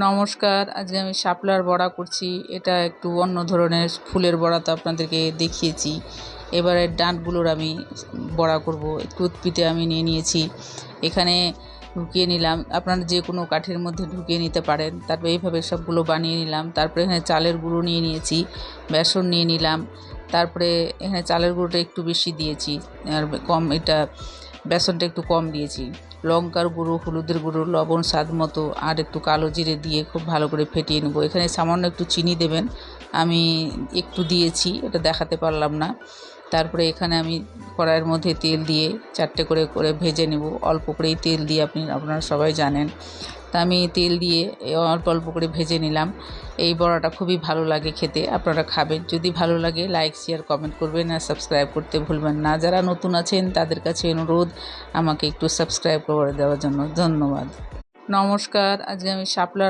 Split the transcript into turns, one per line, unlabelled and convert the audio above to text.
নমস্কার, আজকে আমি শাপলার বড়া করছি। এটা একটু অন্য ধরনের ফুলের বড়া তো আপনাদেরকে দেখিয়েছি। এবারে ডাঁটগুলোর আমি বড়া করব। টুথপিকে আমি নিয়ে নিয়েছি, এখানে ঢুকিয়ে নিলাম। আপনারা যে কোনো কাঠের মধ্যে ঢুকিয়ে নিতে পারেন। তারপরে এইভাবে সবগুলো বানিয়ে নিলাম। তারপরে এখানে চালের গুঁড়ো নিয়ে নিয়েছি, বেসন নিয়ে নিলাম। তারপরে এখানে চালের গুঁড়োটা একটু বেশি দিয়েছি, আর কম এটা বেসনটা একটু কম দিয়েছি। লঙ্কার গুঁড়ো, হলুদের গুঁড়ো, লবণ স্বাদ মতো, আর একটু কালো জিরে দিয়ে খুব ভালো করে ফেটিয়ে নেব। এখানে সামান্য একটু চিনি দেবেন, আমি একটু দিয়েছি, এটা দেখাতে পারলাম না। তারপরে এখানে আমি কড়াইয়ের মধ্যে তেল দিয়ে চারটে করে করে ভেজে নেব। অল্প করেই তেল দিয়ে আপনারা সবাই জানেন। তা আমি তেল দিয়ে অল্প অল্প করে ভেজে নিলাম। এই বড়াটা খুবই ভালো লাগে খেতে, আপনারা খাবেন। যদি ভালো লাগে লাইক, শেয়ার, কমেন্ট করবেন, আর সাবস্ক্রাইব করতে ভুলবেন না। যারা নতুন আছেন তাদের কাছে অনুরোধ আমাকে একটু সাবস্ক্রাইব করে দেওয়ার জন্য। ধন্যবাদ। নমস্কার, আজকে আমি শাপলার